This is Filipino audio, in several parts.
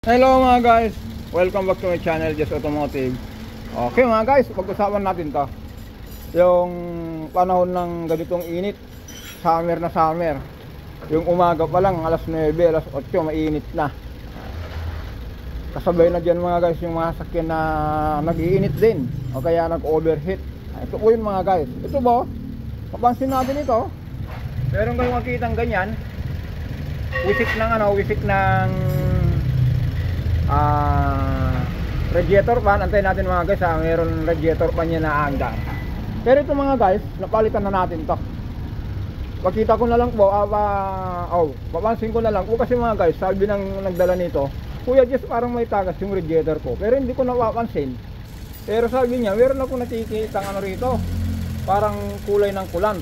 Hello mga guys, welcome back to my channel, Just Automotive. Okay mga guys, pag-usapan natin to yung panahon ng ganitong init. Summer na summer. Yung umaga pa lang, alas 9, alas 8, mainit na. Kasabay na dyan mga guys yung mga sakyan na nag-iinit din o kaya nag-overheat. Ito po yun mga guys. Ito po, papansin natin ito. Meron kayong makikitang ganyan. Wisik ng radiator fan. Antayin natin mga guys ha, mayroon radiator fan niya na aandar. Pero ito mga guys, napalitan na natin to. Pakita ko na lang po, papansin ko na lang po kasi mga guys, sabi ng nagdala nito, Kuya Jess, parang may tagas yung radiator ko. Pero hindi ko napapansin. Pero sabi niya, meron ako nakikita rito, parang kulay ng kulant.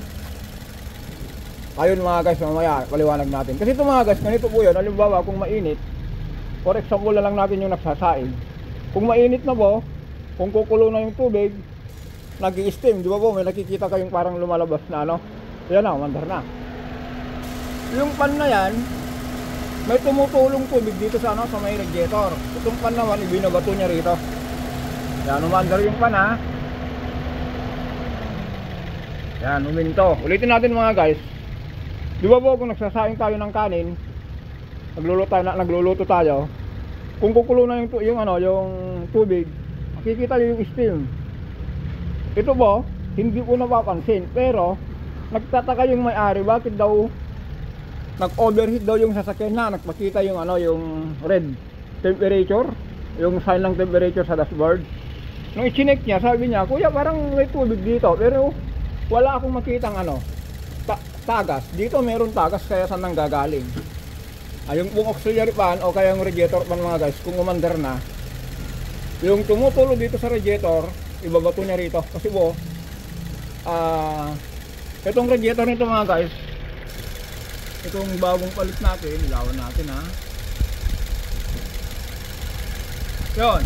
Ayun mga guys, mamaya paliwanag natin. Kasi ito mga guys, ganito po yun. Halimbawa kung mainit, for example na lang natin yung nagsasaing. Kung mainit na po, kung kukulo na yung tubig, nag-i-steam, di ba po? May nakikita kayong parang lumalabas na ano. Yan na, mandar na. Yung pan na yan, may tumutulong tubig dito sa ano, sa may radiator. Itong pan naman, ibinabato niya rito. Yan, umandar yung pan ha. Yan, uminto. Ulitin natin mga guys. Di ba po kung nagsasaing tayo ng kanin, nagluluto tayo, kung kukulo na yung tubig, makikita niyo yung steam. Ito po, hindi ko napapansin, pero nagtataka yung may-ari bakit daw nag-overheat daw yung sasakyan na. Nagpakita yung yung red temperature, yung sign ng temperature sa dashboard. Nung i-check niya, sabi niya, Kuya, parang may tubig dito, pero wala akong makitang tagas. Dito meron tagas, kaya saan nang gagaling? Yung pong auxiliary fan o kaya yung radiator fan mga guys, kung umandar na, yung tumutulo dito sa radiator, ibabato niya rito. Kasi po, itong radiator nito mga guys, itong bagong palit natin, ilawan natin ha. Yun.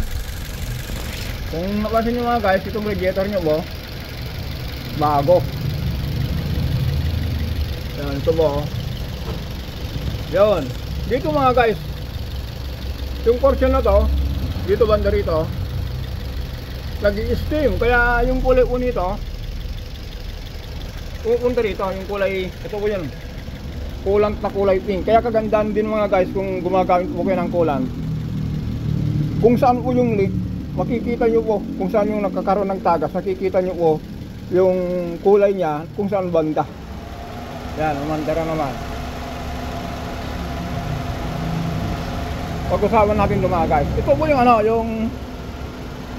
Kung napansin nyo mga guys, itong radiator nyo po, bago. Yan, ito po. Yun. Dito mga guys, yung portion na to, dito banda rito, nag-i-steam. Kaya yung kulay po nito, pupunta rito, yung kulay, ito po yun, coolant na kulay pink. Kaya kagandaan din mga guys kung gumagamit po kayo ng coolant. Kung saan po yung leak, makikita nyo po kung saan yung nagkakaroon ng tagas. Makikita nyo po yung kulay niya kung saan banda. Yan, umandara naman. Pag-usapan natin ito mga guys. Ito po yung yung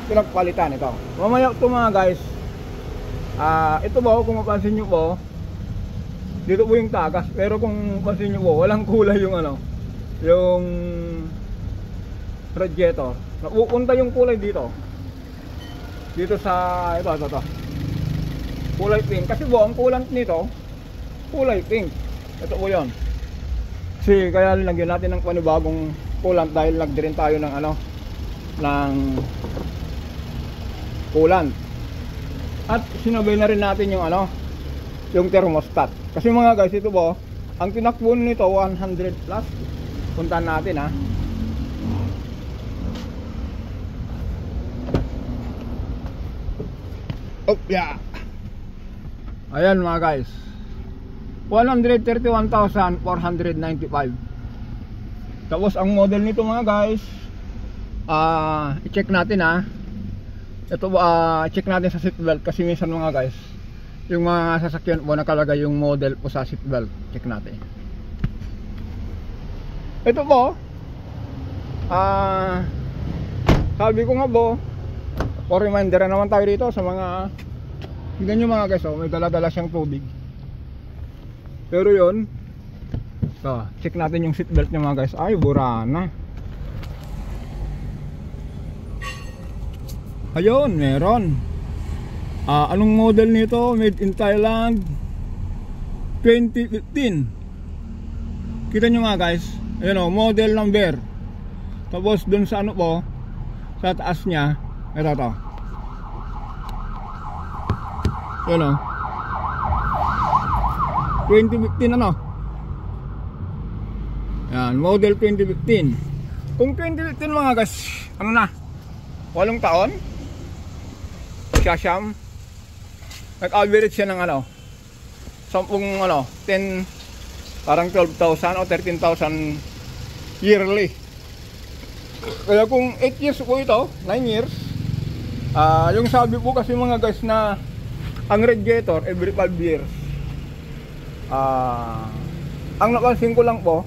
pinagpalitan ito. Mamaya ito mga guys, ito po kung mapansin nyo po, dito po yung tagas. Pero kung mapansin nyo po, walang kulay yung yung radiator. Napupunta yung kulay dito. Dito sa ito. Kulay pink. Kasi po ang coolant nito, kulay pink. Ito po yun. Kasi kaya lagyan natin ng panibagong coolant dahil nagdirin tayo ng ng coolant. At sinabay na rin natin yung yung thermostat. Kasi mga guys, ito po, ang tinakbo nito 100 plus. Puntahan natin ha. Oh, yeah. Ayan mga guys, 131,495. Tapos ang model nito mga guys, i-check natin ha. Ito i-check natin sa seatbelt kasi minsan mga guys, yung mga sasakyan po nakalagay yung model po sa seatbelt. Check natin. Ito po, sabi ko nga po, for reminder na naman tayo dito sa mga, tingnan nyo mga guys, may dala-dala siyang tubig. Pero yun, check natin yung seatbelt niya mga guys. Ay, bura na. Ayun, meron. Anong model nito? Made in Thailand 2015. Kita nyo mga guys, ayun model number. Tapos dun sa po, sa taas nya, ito to. Ayun 2015 Yan, model 2015. Kung 2018 mga guys, ano na, 8 taon, siyam, nag-average siya ng ano, 10, parang 12,000 o 13,000 yearly. Kaya kung 8 years po ito, 9 years, yung sabi po kasi mga guys na ang radiator every 5 years, ang napansin ko lang po,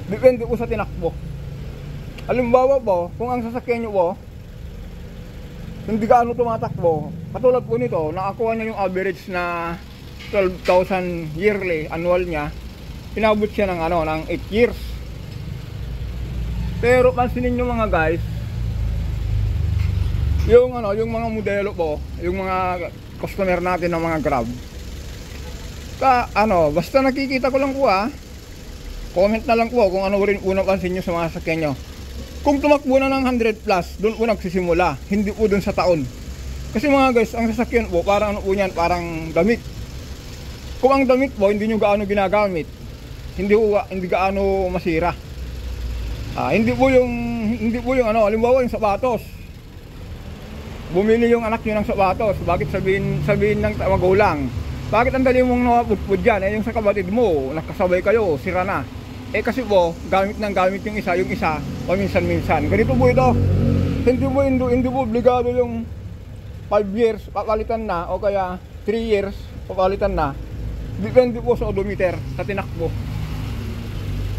depende po sa tinakbo. Halimbawa po, kung ang sasakyan nyo po hindi gaano tumatakbo, katulad po nito, nakakuha niya yung average na 12,000 yearly, annual niya, inabot siya ng ng 8 years. Pero pansinin nyo mga guys, yung yung mga modelo po, yung mga customer natin ng mga Grab, basta nakikita ko lang po comment na lang po kung ano rin unang pansin nyo sa mga sasakyan nyo. Kung tumakbo na ng 100 plus, doon po nagsisimula, hindi po doon sa taon. Kasi mga guys, ang sasakyan po, parang po yan, parang damit. Kung ang damit po, hindi nyo gaano ginagamit, hindi gaano masira. Hindi po yung halimbawa yung sapatos. Bumili yung anak nyo ng sapatos, bakit sabihin ng magulang, bakit ang dali mong napudpud yan? Yung sa kapatid mo, nakasabay kayo, sira na. Kasi po, gamit yung isa, paminsan-minsan. Ganito po ito, hindi po obligado yung 5 years, papalitan na, o kaya 3 years, papalitan na. Depende po sa odometer, sa tinakbo.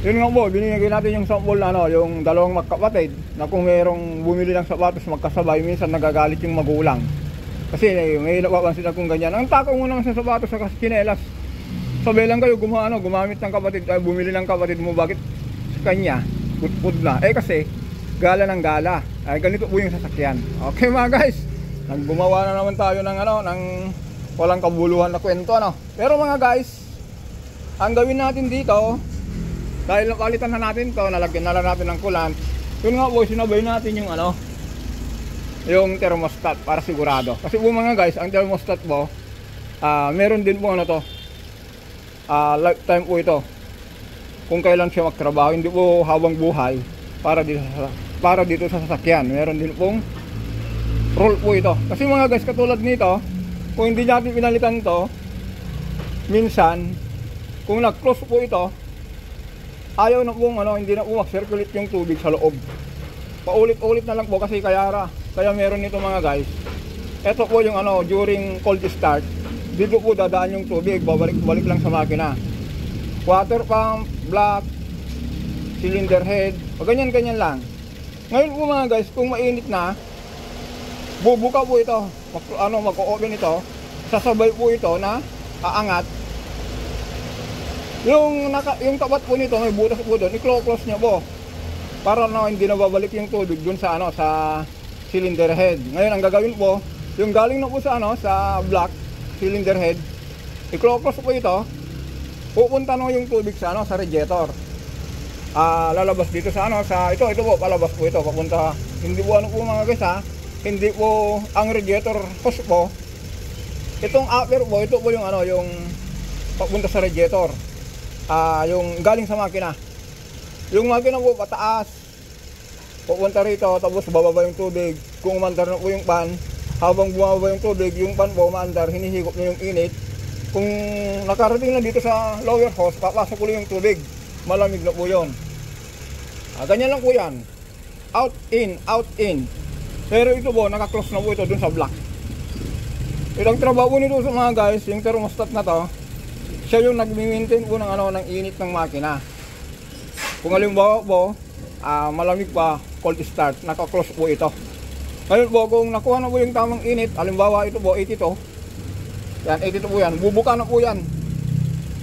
Yun nga po, binigyan natin yung sample na yung dalawang magkapatid, na kung mayroong bumili ng sapatos magkasabay, minsan nagagalit yung magulang. Kasi may napapansin akong ganyan. Ang takaw mo naman sa sapatos sa tsinelas, sabay lang kayo gumamit ng kapatid, bumili ng kapatid mo, bakit sa kanya putpud na? Kasi gala ng gala. Ganito po yung sasakyan. Okay mga guys, gumawa na naman tayo ng ng walang kabuluhan na kwento Pero mga guys, ang gawin natin dito, dahil napalitan na natin to, nalagyan na lang natin ng coolant. Yun nga po, sinabay natin yung yung thermostat para sigurado. Kasi po mga guys, ang thermostat po, meron din po lifetime po ito. Kung kailan siya magtrabaho, hindi po habang buhay para dito sa sasakyan. Meron din pong rule po ito. Kasi mga guys, katulad nito, kung hindi natin pinalitan to, minsan kung nag-close po ito, ayaw na pong hindi na po mag-circulate yung tubig sa loob. Paulit-ulit na lang po kasi kaya meron nito mga guys. Ito po yung during cold start, dito po dadaan yung tubig, babalik-balik lang sa makina. Water pump, block, cylinder head, ganyan-ganyan lang. Ngayon po mga guys, kung mainit na, bubuka po ito, mag-o-open ito, sasabay po ito na aangat. Yung tapat po nito, may butas po doon, i-close niya po para hindi na babalik yung tubig doon sa sa cylinder head. Ngayon ang gagawin po, yung galing na po sa sa block, cylinder head, i-close po ito, pupunta yung tubig sa sa radiator. Lalabas dito sa ito po, palabas po ito, papunta, hindi po po mga guys hindi po ang radiator hose po. Itong upper po, ito po yung yung papunta sa radiator. Yung galing sa makina. Yung makina po pataas, pupunta rito, tapos bababa yung tubig. Kung umandar na po yung pan, habang bumababa yung tubig, yung pan po umaandar, hinihigop na yung init. Kung nakarating na dito sa lower hose, papasok po yung tubig, malamig na po yun. Ganyan lang po yan, out in. Pero ito po, naka-close na po ito dun sa block. Itong trabaho nito sa mga guys, yung thermostat na to, siya yung nag-maintain po ng init ng makina. Kung halimbawa po, malamig pa, cold start, naka-close po ito. Ngayon po, kung nakuha na po yung tamang init, halimbawa ito po, 82. Yan, 82 po yan. Bubuka na po yan.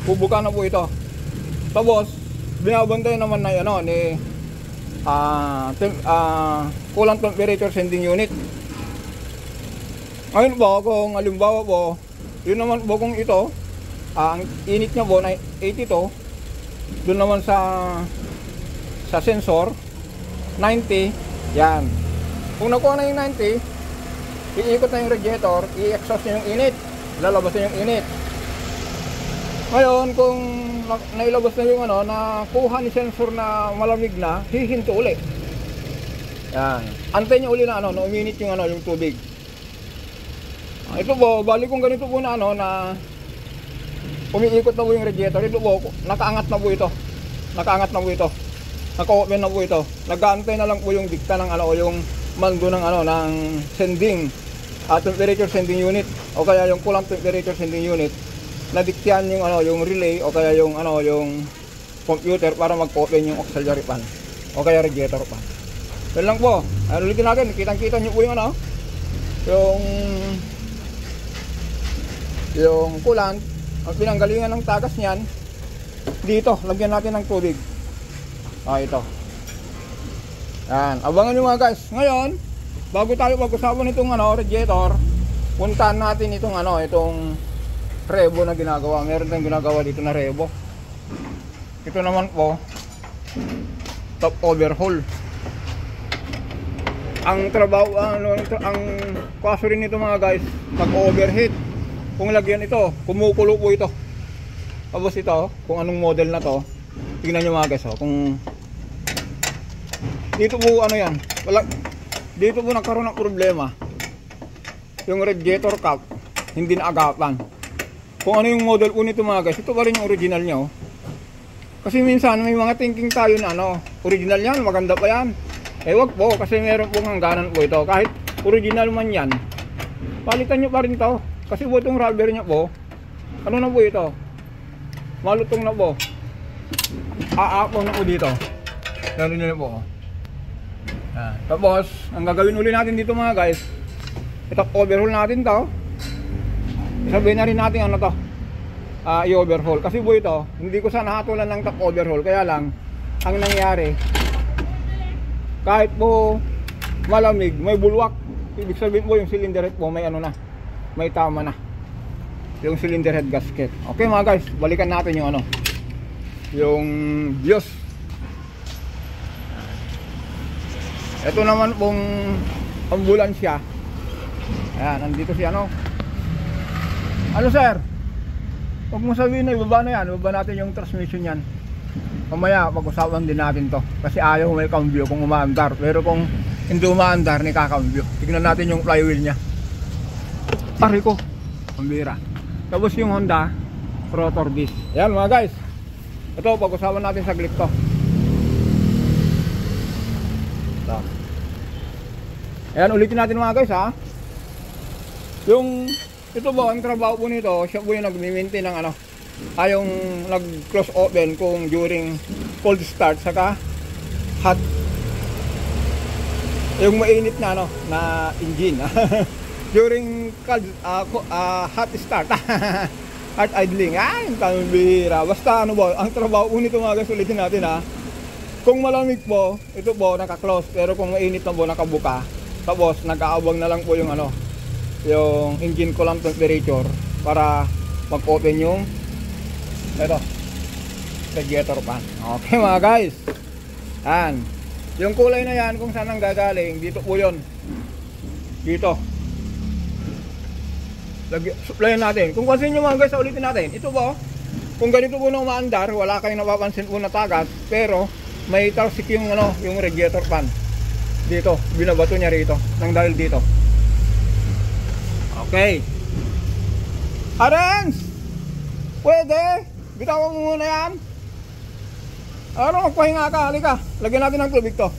Bubuka na po ito. Tapos, binabantay naman na ni coolant temperature sending unit. Ngayon po, kung halimbawa po, yun naman po kung ito, ang init niya po na 82, doon naman sa sensor 90, yan. Kung nakuha na yung 90, iikot na yung radiator, i-exhaust niya yung init, lalabas na yung init. Ngayon, kung nailabas na yung ano, nakuha ni sensor na malamig na, hihinto uli. Yan. Antayin niya uli na ano, na uminit yung ano, yung tubig. Ito po, bali kung ganito po na ano, na umiikot na po yung radiator. Ito po, nakaangat na po ito. Nakaangat na po ito. Naka-open na po ito. Nag-aantay na lang po yung dikta ng ano, o yung mando ng ano, ng sending temperature sending unit o kaya yung coolant temperature sending unit. Nadiktihan yung ano, yung relay o kaya yung ano, yung computer para mag-open yung auxiliary fan o kaya radiator fan. Yan lang po. Ulitin natin, kitang-kita nyo po yung ano, yung coolant. Ang pinanggalingan ng tagas niyan dito, lagyan natin ng tubig. Ito. Yan, abangan nyo mga guys. Ngayon, bago tayo pag-usapan itong ano, radiator, puntahan natin itong ano, itong rebo na ginagawa. Meron tayong ginagawa dito na rebo. Ito naman po, top overhaul. Ang trabaho, ang kaso rin nito mga guys, pag overheat, kung lagyan ito, kumukulo po ito. Tapos ito, kung anong model na to, tingnan nyo mga guys, kung dito po ano yan, dito po nagkaroon ng problema. Yung radiator cap, hindi naagapan. Kung ano yung model po nito mga guys, ito pa rin yung original nyo. Kasi minsan may mga thinking tayo na ano, original yan, maganda pa yan. Wag po, kasi meron pong hangganan po ito. Kahit original man yan, palitan nyo pa rin to. Kasi po itong rubber nyo po, ano na po ito, malutong na po. Aapaw na po dito. Gano'n nyo po. Tapos, ang gagawin uli natin dito mga guys, ito overhaul natin to. Sabihin na rin natin ano to, i-overhaul. Kasi po ito, hindi ko sana hatulan ng top overhaul. Kaya lang, ang nangyari, kahit po malamig, may bulwak. Ibig sabihin po yung cylinder head po, may ano na, may tama na. Yung cylinder head gasket. Okay mga guys, balikan natin yung ano, yung BIOS. Ito naman pong ambulansya. Ayan, nandito si ano. Ano sir? Huwag mo sabihin na ibaba na yan. Ibaba natin yung transmission yan. Mamaya pag-usapan din natin to. Kasi ayaw may cambio kung umaandar. Pero kung hindi umaandar, ni kakambyo. Tignan natin yung flywheel nya. Pari ko, pambira. Tapos yung Honda rotor disc. Ayan mga guys, ito pag-usapan natin saglit to. Ayan, ulitin natin mga guys ha. Yung ito po, ang trabaho po nito, siya po yung nag-maintain ng ano, yung nag-close open kung during cold start saka hot, yung mainit na ano, na engine. During cold, hot start, hot idling, yung pambira. Basta ano po, ang trabaho po nito mga guys, ulitin natin ha. Kung malamig po, ito po naka-close, pero kung mainit na po nakabuka. Tapos nag-aabang na lang po yung ano, yung engine coolant temperature para mag-open yung ito, radiator fan. Okay mga guys, yan. Yung kulay na yan kung saan ang gagaling, dito po yun, dito supplyan natin. Kung pansin nyo mga guys, ulitin natin, ito po, kung ganito po na umaandar, wala kayong napapansin po na tagas, pero may tarsik yung ano, yung radiator fan dito, binabato niya rito nang dahil dito. Okay, Arens, pwede bitawan mo muna yan. Ano, magpahinga ka, halika, lagyan natin ng tubig to.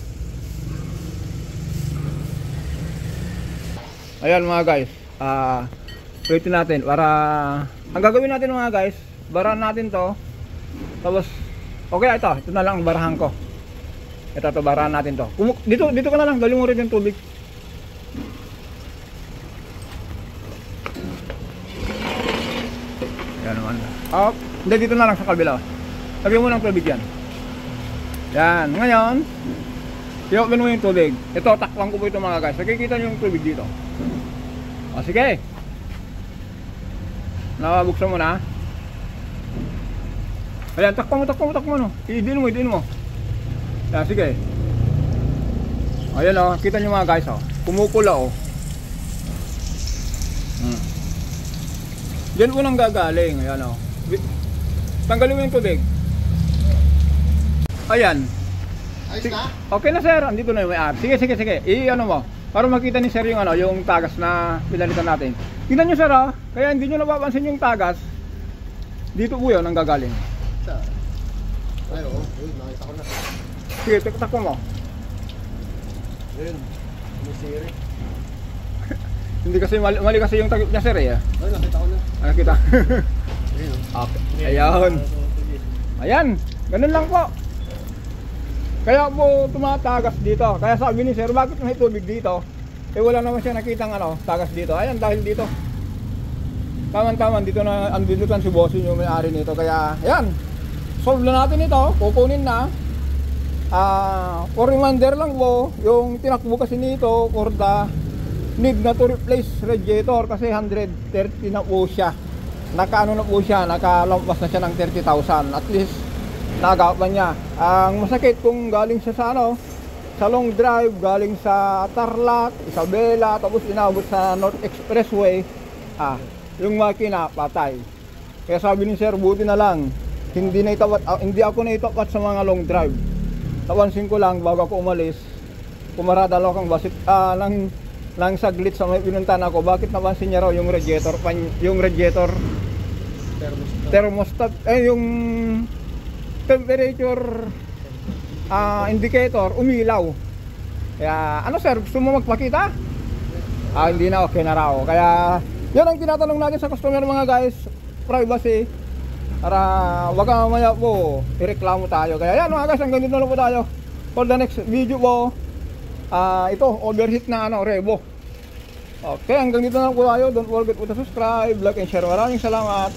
Ayan mga guys, ulitin natin para ang gagawin natin mga guys, barahan natin to. Tapos okay, ito na lang ang barahan ko. Ito barahan natin to. Dito ka na lang, dali mo rin yung tubig. Yan naman. Hindi, dito na lang sa kabila. Lagyan mo ng tubig yan. Yan, ngayon i-open mo yung tubig. Ito, takpan ko po ito mga guys. Nakikita nyo yung tubig dito. Sige, nakabuksan mo na. Ayan, takpan mo no. I-din mo. Yan, sige. Ayan o, kita nyo mga guys o, kumukula o. Diyan po nang gagaling. Ayan o, Tanggalin mo yung tubig. Ayan. Ayos na? Okay na sir, andito na yung may-ari. Sige. I-ano mo. Para makita ni sir yung ano, yung tagas na pinalitan natin. Tingnan nyo sir ha, kaya hindi nyo napapansin yung tagas. Dito po yun ang gagaling. Ay, oo. Nakita ko na. Sige, takbo mo. Ayun. Umisiri. Hindi kasi mali kasi yung takip niya sir eh. Ay, nakita ko na. Nakita. Ayun. Okay. Ayan. Ayan, ganun lang po. Kaya po tumatagas dito. Kaya sabi ni sir, bakit may tubig dito? Eh wala naman siya nakitang ano, tagas dito. Ayan, dahil dito. Taman-taman dito na andito kan si Bossing yung may-ari nito. Kaya ayan, solve na natin ito. Kukunin na. For reminder lang po, yung tinakbo kasi nito for the need na to replace radiator kasi 130 na po siya. Nakaano na po siya, nakalampas na siya ng 30,000. At least nagawa niya. Ang masakit kung galing siya sa ano, sa long drive, galing sa Tarlac, Isabela, tapos inabot sa North Expressway, yung makina patay. Kaya sabi ni sir, buti na lang hindi ako na itapat sa mga long drive. Tapansin ko lang bago ako umalis, pumarada lang akong basit nang saglit sa may pinuntahan ako. Bakit napansin niya raw yung radiator thermostat, yung temperature indicator umilaw. Kaya ano sir, gusto mo magpakita? Hindi na, okay na raw. Kaya yun ang tinatanong natin sa customer mga guys, privacy, para wag ka mamaya po ireklamo tayo. Kaya yan mga guys, hanggang dito na lang po tayo for the next video po. Ito overheat na ano, Revo. Okay, hanggang dito na lang po tayo. Don't forget to subscribe, like and share. Maraming salamat.